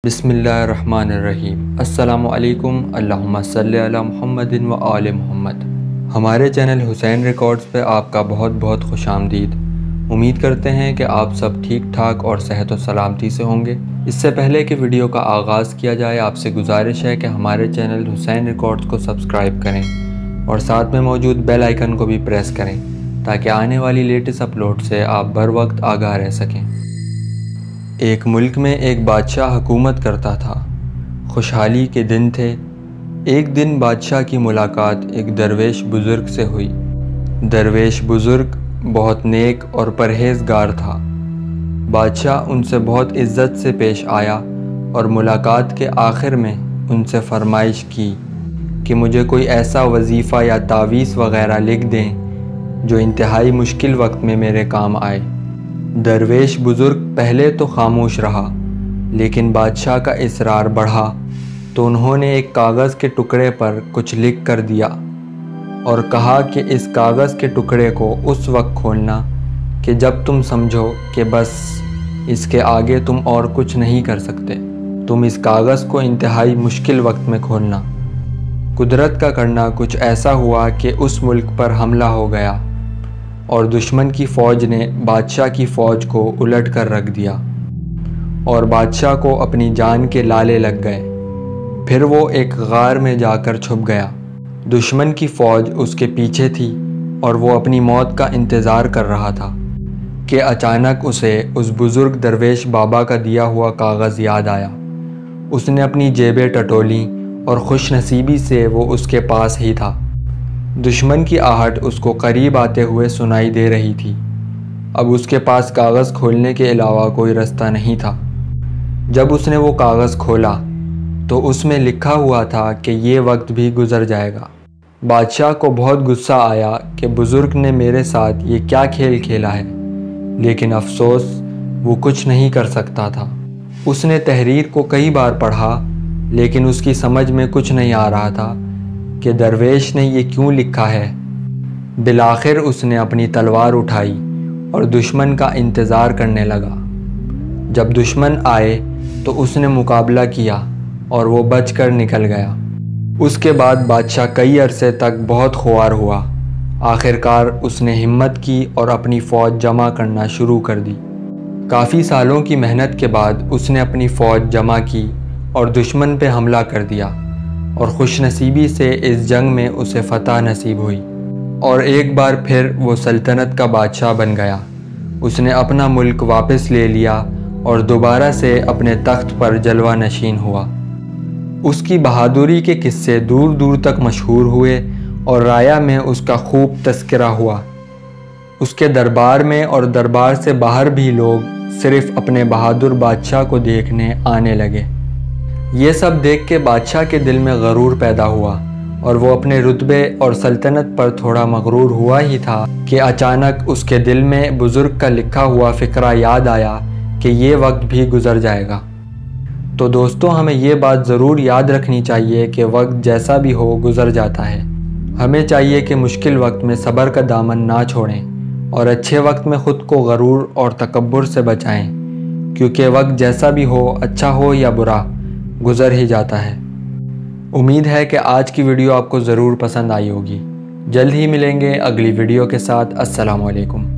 بسم اللہ الرحمن الرحیم۔ السلام علیکم، اللہم صلی علی محمد و آل محمد۔ ہمارے چینل حسین ریکارڈز پہ آپ کا بہت بہت خوش آمدید۔ امید کرتے ہیں کہ آپ سب ٹھیک ٹھاک اور صحت و سلامتی سے ہوں گے۔ اس سے پہلے کہ ویڈیو کا آغاز کیا جائے، آپ سے گزارش ہے کہ ہمارے چینل حسین ریکارڈز کو سبسکرائب کریں اور ساتھ میں موجود بیل آئیکن کو بھی پریس کریں تاکہ آنے والی لیٹسٹ اپلوڈ سے آپ بر وقت آگاہ رہ سکیں۔ ایک ملک میں ایک بادشاہ حکومت کرتا تھا۔ خوشحالی کے دن تھے۔ ایک دن بادشاہ کی ملاقات ایک درویش بزرگ سے ہوئی۔ درویش بزرگ بہت نیک اور پرہیزگار تھا۔ بادشاہ ان سے بہت عزت سے پیش آیا اور ملاقات کے آخر میں ان سے فرمائش کی کہ مجھے کوئی ایسا وظیفہ یا تعویذ وغیرہ لکھ دیں جو انتہائی مشکل وقت میں میرے کام آئے۔ درویش بزرگ پہلے تو خاموش رہا، لیکن بادشاہ کا اصرار بڑھا تو انہوں نے ایک کاغذ کے ٹکڑے پر کچھ لکھ کر دیا اور کہا کہ اس کاغذ کے ٹکڑے کو اس وقت کھولنا کہ جب تم سمجھو کہ بس اس کے آگے تم اور کچھ نہیں کر سکتے۔ تم اس کاغذ کو انتہائی مشکل وقت میں کھولنا۔ قدرت کا کرنا کچھ ایسا ہوا کہ اس ملک پر حملہ ہو گیا اور دشمن کی فوج نے بادشاہ کی فوج کو الٹ کر رکھ دیا اور بادشاہ کو اپنی جان کے لالے لگ گئے۔ پھر وہ ایک غار میں جا کر چھپ گیا۔ دشمن کی فوج اس کے پیچھے تھی اور وہ اپنی موت کا انتظار کر رہا تھا کہ اچانک اسے اس بزرگ درویش بابا کا دیا ہوا کاغذ یاد آیا۔ اس نے اپنی جیبیں ٹٹولیں اور خوش نصیبی سے وہ اس کے پاس ہی تھا۔ دشمن کی آہٹ اس کو قریب آتے ہوئے سنائی دے رہی تھی۔ اب اس کے پاس کاغذ کھولنے کے علاوہ کوئی رستہ نہیں تھا۔ جب اس نے وہ کاغذ کھولا تو اس میں لکھا ہوا تھا کہ یہ وقت بھی گزر جائے گا۔ بادشاہ کو بہت غصہ آیا کہ بزرگ نے میرے ساتھ یہ کیا کھیل کھیلا ہے، لیکن افسوس وہ کچھ نہیں کر سکتا تھا۔ اس نے تحریر کو کئی بار پڑھا، لیکن اس کی سمجھ میں کچھ نہیں آ رہا تھا کہ درویش نے یہ کیوں لکھا ہے۔ بالآخر اس نے اپنی تلوار اٹھائی اور دشمن کا انتظار کرنے لگا۔ جب دشمن آئے تو اس نے مقابلہ کیا اور وہ بچ کر نکل گیا۔ اس کے بعد بادشاہ کئی عرصے تک بہت خوار ہوا۔ آخرکار اس نے ہمت کی اور اپنی فوج جمع کرنا شروع کر دی۔ کافی سالوں کی محنت کے بعد اس نے اپنی فوج جمع کی اور دشمن پہ حملہ کر دیا اور خوش نصیبی سے اس جنگ میں اسے فتح نصیب ہوئی اور ایک بار پھر وہ سلطنت کا بادشاہ بن گیا۔ اس نے اپنا ملک واپس لے لیا اور دوبارہ سے اپنے تخت پر جلوہ نشین ہوا۔ اس کی بہادری کے قصے دور دور تک مشہور ہوئے اور رایا میں اس کا خوب تذکرہ ہوا۔ اس کے دربار میں اور دربار سے باہر بھی لوگ صرف اپنے بہادر بادشاہ کو دیکھنے آنے لگے۔ یہ سب دیکھ کے بادشاہ کے دل میں غرور پیدا ہوا اور وہ اپنے رتبے اور سلطنت پر تھوڑا مغرور ہوا ہی تھا کہ اچانک اس کے دل میں بزرگ کا لکھا ہوا فقرہ یاد آیا کہ یہ وقت بھی گزر جائے گا۔ تو دوستو، ہمیں یہ بات ضرور یاد رکھنی چاہیے کہ وقت جیسا بھی ہو گزر جاتا ہے۔ ہمیں چاہیے کہ مشکل وقت میں صبر کا دامن نہ چھوڑیں اور اچھے وقت میں خود کو غرور اور تکبر سے بچائیں، کیونکہ وقت جیسا بھی ہو، اچھا ہو یا برا، گزر ہی جاتا ہے۔ امید ہے کہ آج کی ویڈیو آپ کو ضرور پسند آئی ہوگی۔ جلد ہی ملیں گے اگلی ویڈیو کے ساتھ۔ السلام علیکم۔